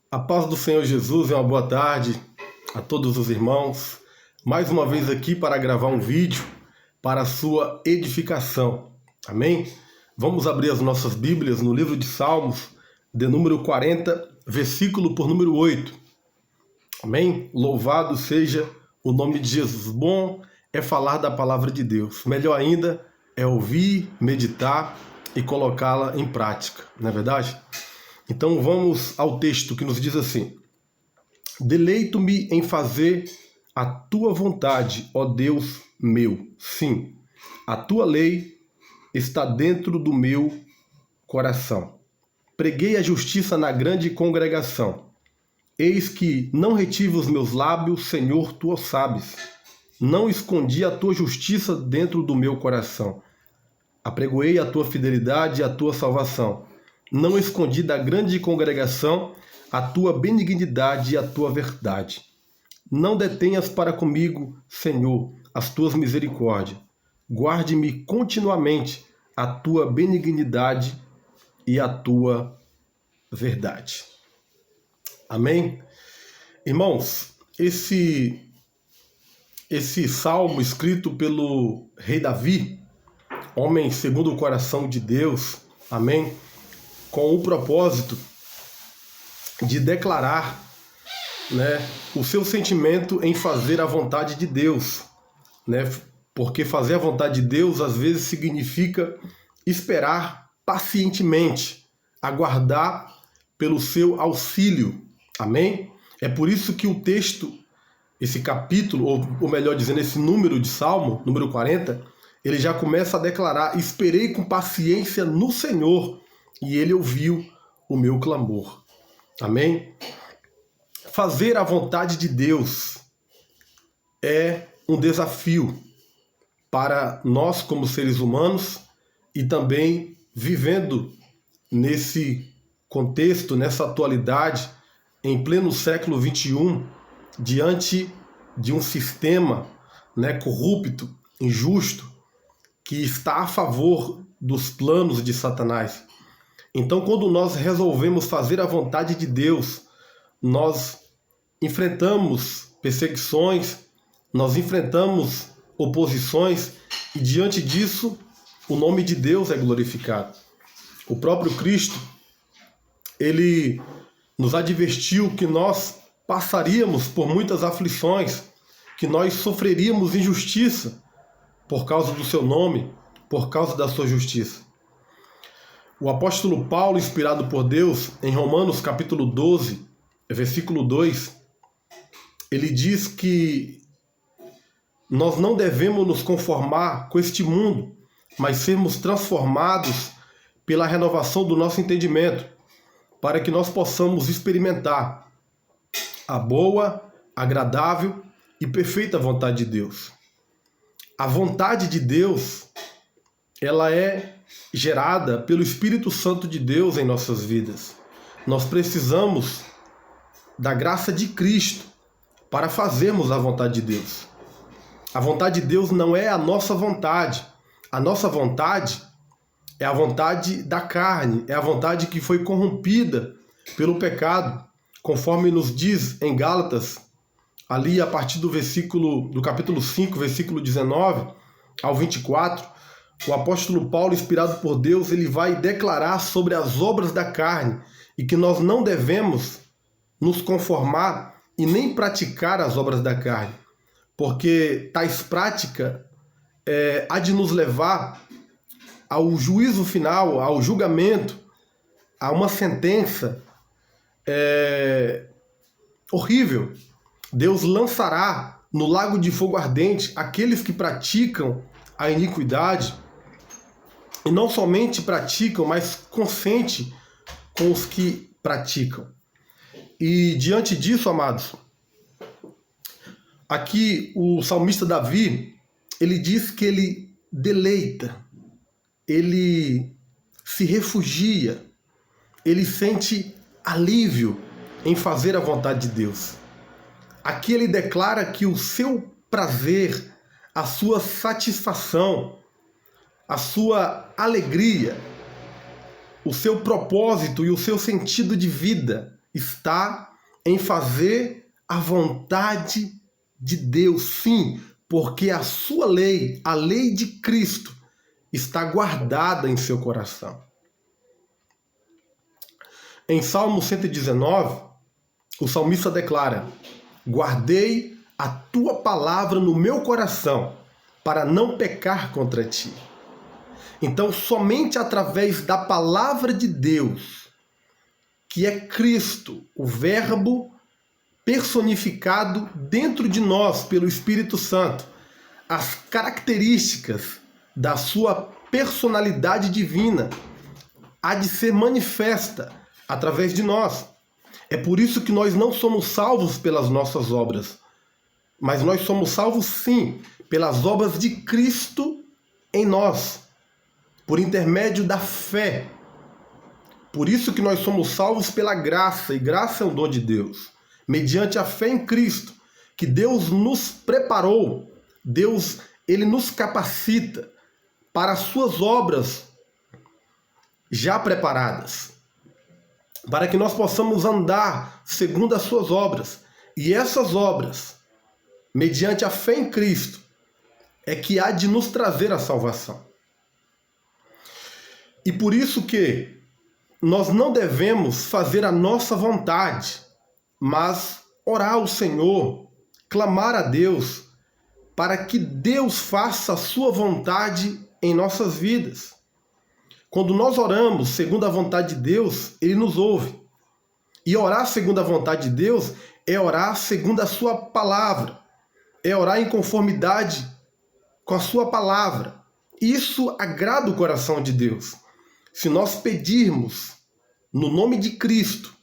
A paz do Senhor Jesus e uma boa tarde a todos os irmãos. Mais uma vez aqui para gravar um vídeo para a sua edificação. Amém? Vamos abrir as nossas Bíblias no livro de Salmos, de número 40, versículo por número 8. Amém? Louvado seja o nome de Jesus. Bom é falar da palavra de Deus. Melhor ainda é ouvir, meditar e colocá-la em prática. Não é verdade? Então vamos ao texto que nos diz assim: Deleito-me em fazer a tua vontade, ó Deus meu. Sim, a tua lei está dentro do meu coração. Preguei a justiça na grande congregação. Eis que não retive os meus lábios, Senhor, tu o sabes. Não escondi a tua justiça dentro do meu coração. Apregoei a tua fidelidade e a tua salvação. Não escondi da grande congregação a tua benignidade e a tua verdade. Não detenhas para comigo, Senhor, as tuas misericórdias. Guarde-me continuamente a tua benignidade e a tua verdade. Amém? Irmãos, esse salmo escrito pelo rei Davi, homem segundo o coração de Deus, amém? Com o propósito de declarar, o seu sentimento em fazer a vontade de Deus, porque fazer a vontade de Deus às vezes significa esperar pacientemente, aguardar pelo seu auxílio, amém? É por isso que o texto, esse capítulo, ou melhor dizendo, esse número de Salmo, número 40, ele já começa a declarar: esperei com paciência no Senhor, e ele ouviu o meu clamor. Amém? Fazer a vontade de Deus é um desafio para nós como seres humanos e também vivendo nesse contexto, nessa atualidade, em pleno século XXI, diante de um sistema corrupto, injusto, que está a favor dos planos de Satanás. Então, quando nós resolvemos fazer a vontade de Deus, nós enfrentamos perseguições, nós enfrentamos oposições, e diante disso, o nome de Deus é glorificado. O próprio Cristo, ele nos advertiu que nós passaríamos por muitas aflições, que nós sofreríamos injustiça por causa do seu nome, por causa da sua justiça. O apóstolo Paulo, inspirado por Deus, em Romanos capítulo 12, versículo 2, ele diz que nós não devemos nos conformar com este mundo, mas sermos transformados pela renovação do nosso entendimento, para que nós possamos experimentar a boa, agradável e perfeita vontade de Deus. A vontade de Deus, ela é gerada pelo Espírito Santo de Deus em nossas vidas. Nós precisamos da graça de Cristo para fazermos a vontade de Deus. A vontade de Deus não é a nossa vontade. A nossa vontade é a vontade da carne, é a vontade que foi corrompida pelo pecado, conforme nos diz em Gálatas, ali a partir do capítulo 5, versículo 19 ao 24, o apóstolo Paulo, inspirado por Deus, ele vai declarar sobre as obras da carne e que nós não devemos nos conformar e nem praticar as obras da carne, porque tais práticas há de nos levar ao juízo final, ao julgamento, a uma sentença horrível. Deus lançará no lago de fogo ardente aqueles que praticam a iniquidade, e não somente praticam, mas consente com os que praticam. E diante disso, amados, aqui o salmista Davi, ele diz que ele deleita, ele se refugia, ele sente alívio em fazer a vontade de Deus. Aqui ele declara que o seu prazer, a sua satisfação, a sua alegria, o seu propósito e o seu sentido de vida está em fazer a vontade de Deus, sim, porque a sua lei, a lei de Cristo, está guardada em seu coração. Em Salmo 119, o salmista declara: guardei a tua palavra no meu coração, para não pecar contra ti. Então, somente através da palavra de Deus, que é Cristo, o Verbo personificado dentro de nós pelo Espírito Santo, as características da sua personalidade divina há de ser manifesta através de nós. É por isso que nós não somos salvos pelas nossas obras, mas nós somos salvos sim pelas obras de Cristo em nós, por intermédio da fé. Por isso que nós somos salvos pela graça, e graça é um dom de Deus, mediante a fé em Cristo, que Deus nos preparou, Deus, ele nos capacita para as suas obras já preparadas, para que nós possamos andar segundo as suas obras. E essas obras, mediante a fé em Cristo, é que há de nos trazer a salvação. E por isso que nós não devemos fazer a nossa vontade, mas orar ao Senhor, clamar a Deus, para que Deus faça a sua vontade em nossas vidas. Quando nós oramos segundo a vontade de Deus, Ele nos ouve. E orar segundo a vontade de Deus é orar segundo a sua palavra, é orar em conformidade com a sua palavra. Isso agrada o coração de Deus. Se nós pedirmos no nome de Cristo,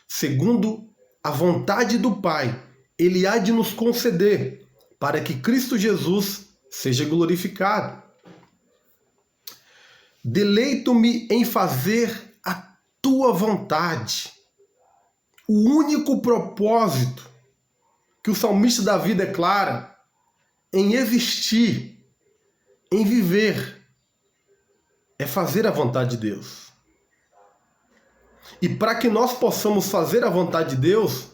segundo a vontade do Pai, Ele há de nos conceder, para que Cristo Jesus seja glorificado. Deleito-me em fazer a tua vontade. O único propósito que o salmista Davi declara em existir, em viver, é fazer a vontade de Deus. E para que nós possamos fazer a vontade de Deus,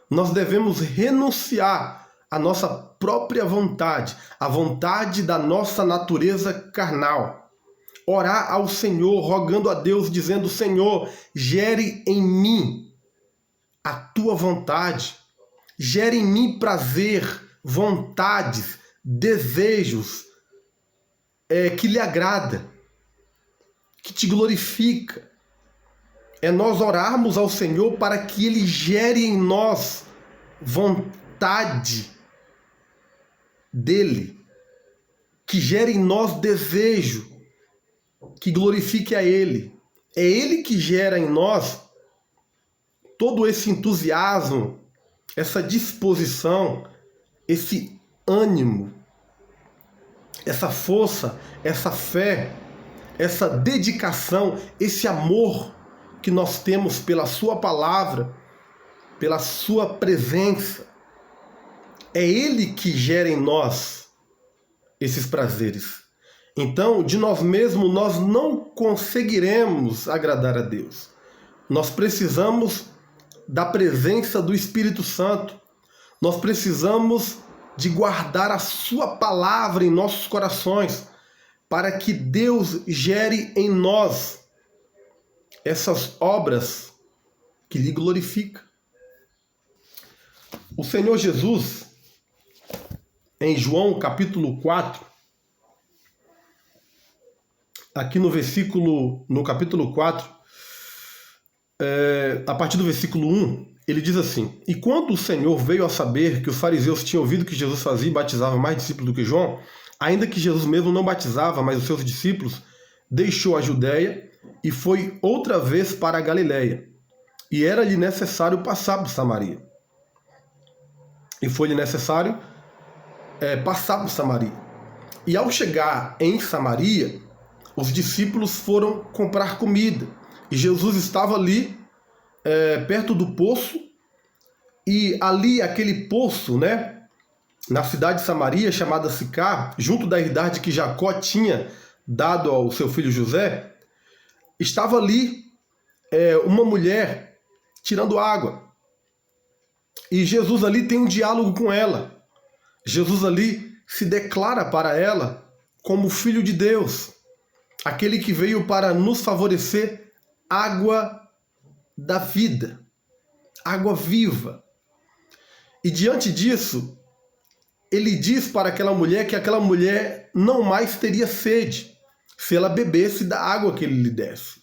nós devemos renunciar à nossa própria vontade, à vontade da nossa natureza carnal. Orar ao Senhor, rogando a Deus, dizendo: Senhor, gere em mim a tua vontade, gere em mim prazer, vontades, desejos que lhe agrada, que te glorifica. É nós orarmos ao Senhor para que Ele gere em nós vontade dEle, que gere em nós desejo, que glorifique a Ele. É Ele que gera em nós todo esse entusiasmo, essa disposição, esse ânimo, essa força, essa fé, essa dedicação, esse amor que nós temos pela sua palavra, pela sua presença. É Ele que gera em nós esses prazeres. Então, de nós mesmos, nós não conseguiremos agradar a Deus. Nós precisamos da presença do Espírito Santo. Nós precisamos de guardar a sua palavra em nossos corações, para que Deus gere em nós essas obras que lhe glorificam. O Senhor Jesus, em João capítulo 4, aqui no capítulo 4, a partir do versículo 1, ele diz assim: E quando o Senhor veio a saber que os fariseus tinham ouvido que Jesus fazia e batizava mais discípulos do que João, ainda que Jesus mesmo não batizava, mas os seus discípulos, deixou a Judéia e foi outra vez para a Galiléia. E era-lhe necessário passar por Samaria. E foi-lhe necessário passar por Samaria. E ao chegar em Samaria, os discípulos foram comprar comida. E Jesus estava ali, perto do poço. E ali, aquele poço, né, na cidade de Samaria, chamada Sicar, junto da herdade que Jacó tinha dado ao seu filho José, estava ali uma mulher tirando água. E Jesus ali tem um diálogo com ela. Jesus ali se declara para ela como Filho de Deus, aquele que veio para nos favorecer água da vida, água viva. E diante disso, ele diz para aquela mulher que aquela mulher não mais teria sede se ela bebesse da água que ele lhe desse.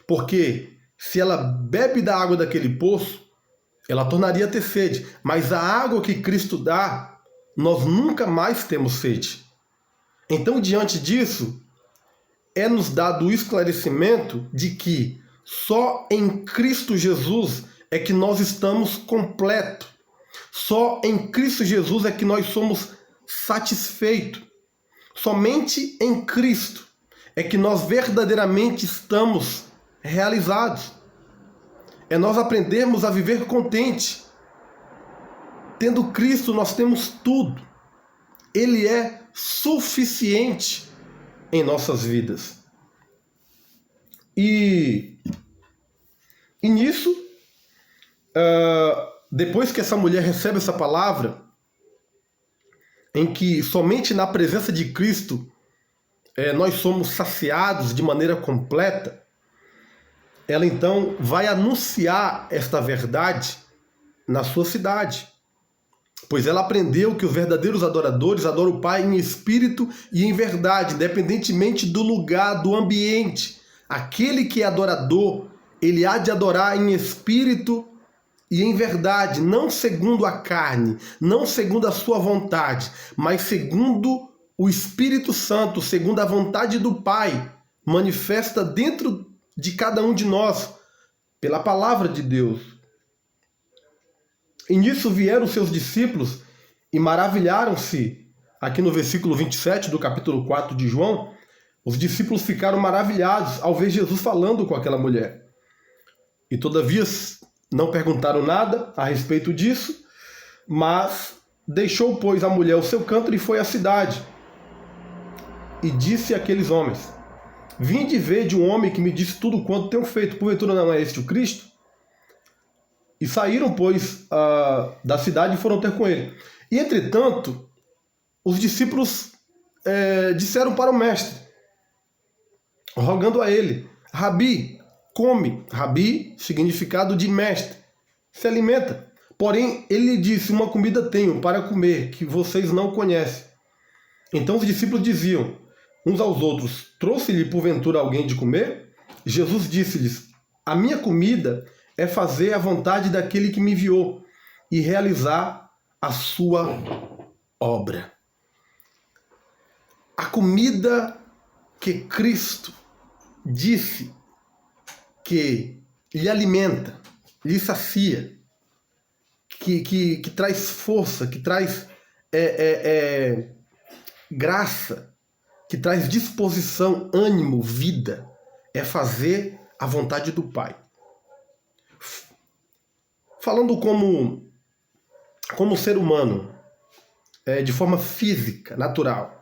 Porque se ela bebe da água daquele poço, ela tornaria a ter sede. Mas a água que Cristo dá, nós nunca mais temos sede. Então, diante disso, é nos dado o esclarecimento de que só em Cristo Jesus é que nós estamos completos. Só em Cristo Jesus é que nós somos satisfeitos. Somente em Cristo é que nós verdadeiramente estamos realizados. É nós aprendermos a viver contente. Tendo Cristo, nós temos tudo. Ele é suficiente em nossas vidas. E nisso, depois que essa mulher recebe essa palavra, em que somente na presença de Cristo nós somos saciados de maneira completa, ela então vai anunciar esta verdade na sua cidade. Pois ela aprendeu que os verdadeiros adoradores adoram o Pai em espírito e em verdade, independentemente do lugar, do ambiente. Aquele que é adorador, ele há de adorar em espírito e em verdade, não segundo a carne, não segundo a sua vontade, mas segundo o Espírito Santo, segundo a vontade do Pai, manifesta dentro de cada um de nós, pela palavra de Deus. E nisso vieram seus discípulos e maravilharam-se. Aqui no versículo 27 do capítulo 4 de João, os discípulos ficaram maravilhados ao ver Jesus falando com aquela mulher. E todavia não perguntaram nada a respeito disso, mas deixou, pois, a mulher o seu canto e foi à cidade. E disse àqueles homens: vinde ver de um homem que me disse tudo quanto tenho feito. Porventura não é este o Cristo? E saíram, pois, da cidade e foram ter com ele. E, entretanto, os discípulos disseram para o mestre, rogando a ele: Rabi, come. Rabi, significado de mestre, se alimenta. Porém, ele lhe disse: uma comida tenho para comer, que vocês não conhecem. Então os discípulos diziam uns aos outros: trouxe-lhe porventura alguém de comer? Jesus disse-lhes: a minha comida é fazer a vontade daquele que me enviou e realizar a sua obra. A comida que Cristo disse que lhe alimenta, lhe sacia, que traz força, que traz graça, que traz disposição, ânimo, vida, é fazer a vontade do Pai. Falando como ser humano, de forma física, natural.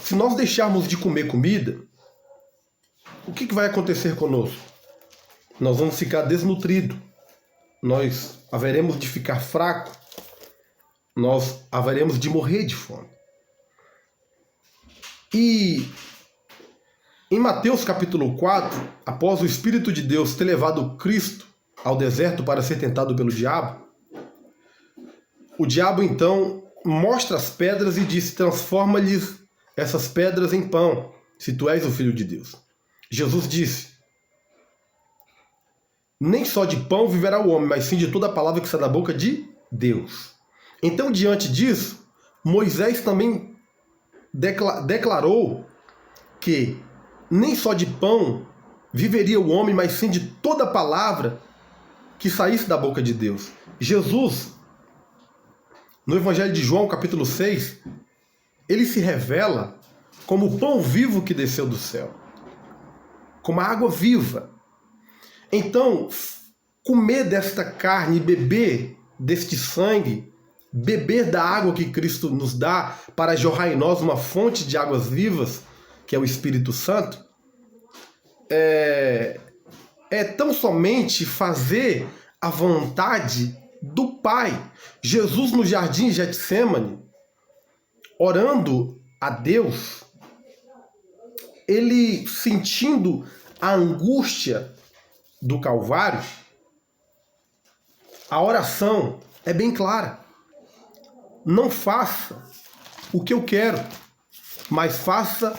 Se nós deixarmos de comer comida, o que vai acontecer conosco? Nós vamos ficar desnutridos. Nós haveremos de ficar fraco. Nós haveremos de morrer de fome. E em Mateus capítulo 4, após o Espírito de Deus ter levado Cristo ao deserto para ser tentado pelo diabo, o diabo então mostra as pedras e diz: transforma-lhes essas pedras em pão, se tu és o Filho de Deus. Jesus disse: nem só de pão viverá o homem, mas sim de toda a palavra que sai da boca de Deus. Então, diante disso, Moisés também declarou que nem só de pão viveria o homem, mas sim de toda a palavra que saísse da boca de Deus. Jesus, no Evangelho de João, capítulo 6, ele se revela como o pão vivo que desceu do céu, como a água viva. Então, comer desta carne, beber deste sangue, beber da água que Cristo nos dá para jorrar em nós uma fonte de águas vivas, que é o Espírito Santo, é tão somente fazer a vontade do Pai. Jesus no jardim Getsêmani, orando a Deus, ele sentindo a angústia do Calvário, a oração é bem clara. Não faça o que eu quero, mas faça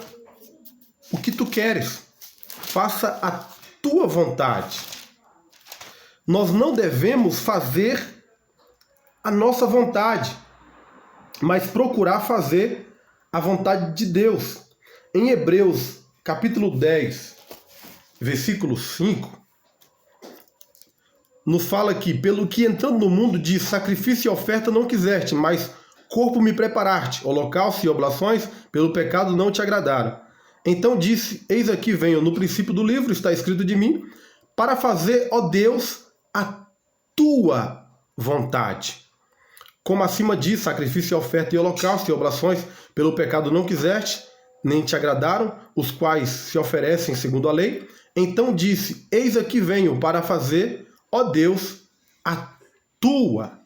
o que tu queres. Faça a tua vontade. Nós não devemos fazer a nossa vontade, mas procurar fazer a vontade de Deus. Em Hebreus, capítulo 10, versículo 5, nos fala que, pelo que entrando no mundo de sacrifício e oferta não quiseste, mas corpo me preparaste, holocausto e oblações pelo pecado não te agradaram. Então disse, eis aqui venho, no princípio do livro está escrito de mim, para fazer, ó Deus, a tua vontade. Como acima diz, sacrifício e oferta e holocausto e oblações pelo pecado não quiseste, nem te agradaram, os quais se oferecem segundo a lei. Então disse, eis aqui venho para fazer, ó Deus, a tua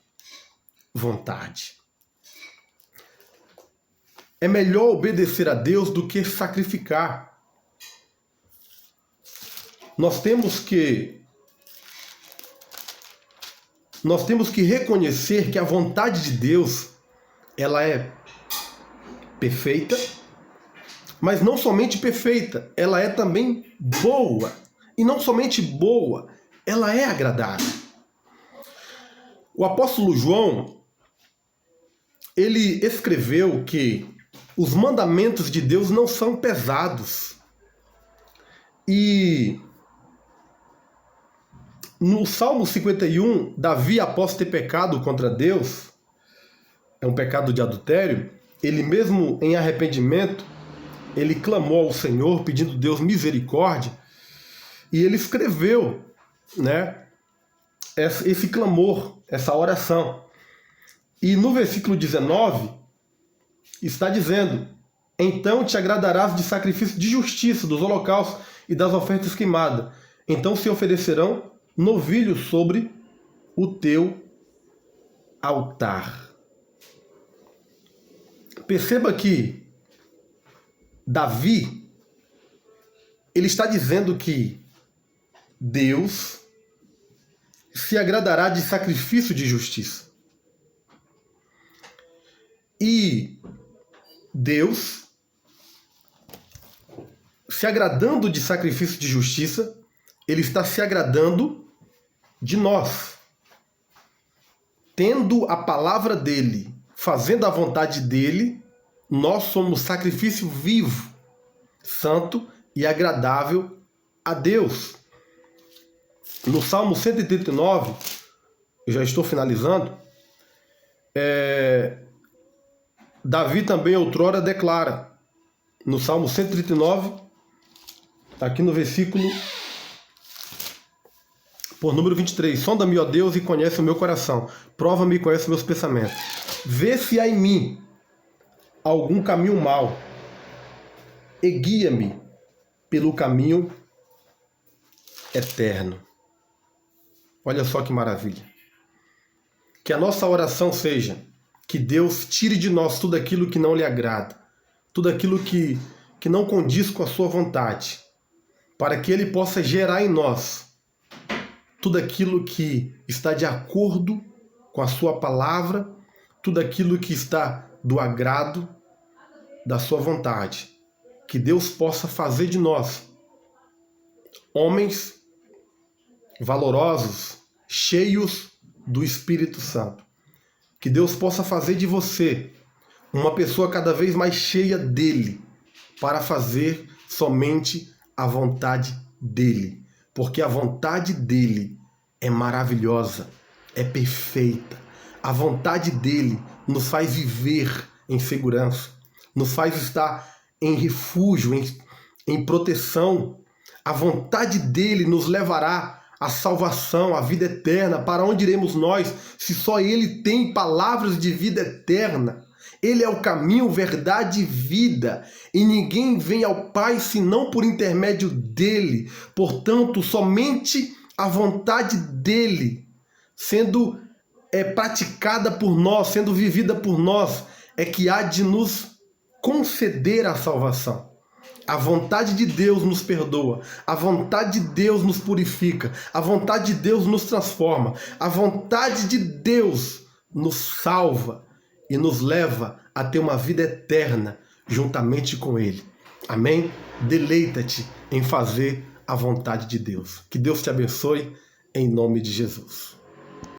vontade. É melhor obedecer a Deus do que sacrificar. Nós temos que reconhecer que a vontade de Deus, ela é perfeita, mas não somente perfeita, ela é também boa. E não somente boa, ela é agradável. O apóstolo João, ele escreveu que os mandamentos de Deus não são pesados. E no Salmo 51, Davi, após ter pecado contra Deus, é um pecado de adultério, ele mesmo em arrependimento, ele clamou ao Senhor, pedindo a Deus misericórdia, e ele escreveu, né, esse clamor, essa oração. E no versículo 19, está dizendo, então te agradarás de sacrifício de justiça, dos holocaustos e das ofertas queimadas. Então se oferecerão novilhos sobre o teu altar. Perceba que Davi, ele está dizendo que Deus se agradará de sacrifício de justiça. E Deus, se agradando de sacrifício de justiça, ele está se agradando de nós. Tendo a palavra dele, fazendo a vontade dele, nós somos sacrifício vivo, santo e agradável a Deus. No Salmo 139, eu já estou finalizando, Davi também outrora declara, no Salmo 139, aqui no versículo por número 23, sonda-me, ó Deus, e conhece o meu coração, prova-me e conhece meus pensamentos. Vê se há em mim algum caminho mau e guia-me pelo caminho eterno. Olha só que maravilha. Que a nossa oração seja que Deus tire de nós tudo aquilo que não lhe agrada, tudo aquilo que não condiz com a sua vontade, para que ele possa gerar em nós tudo aquilo que está de acordo com a sua palavra, tudo aquilo que está do agrado da sua vontade. Que Deus possa fazer de nós homens valorosos, cheios do Espírito Santo. Que Deus possa fazer de você uma pessoa cada vez mais cheia dele, para fazer somente a vontade dele. Porque a vontade dele é maravilhosa, é perfeita. A vontade dele nos faz viver em segurança, nos faz estar em refúgio, em proteção. A vontade dele nos levará à salvação, à vida eterna. Para onde iremos nós, se só ele tem palavras de vida eterna? Ele é o caminho, verdade e vida, e ninguém vem ao Pai senão por intermédio dele. Portanto, somente a vontade dele, sendo praticada por nós, sendo vivida por nós, é que há de nos conceder a salvação. A vontade de Deus nos perdoa, a vontade de Deus nos purifica, a vontade de Deus nos transforma, a vontade de Deus nos salva e nos leva a ter uma vida eterna juntamente com Ele. Amém? Deleita-te em fazer a vontade de Deus. Que Deus te abençoe em nome de Jesus.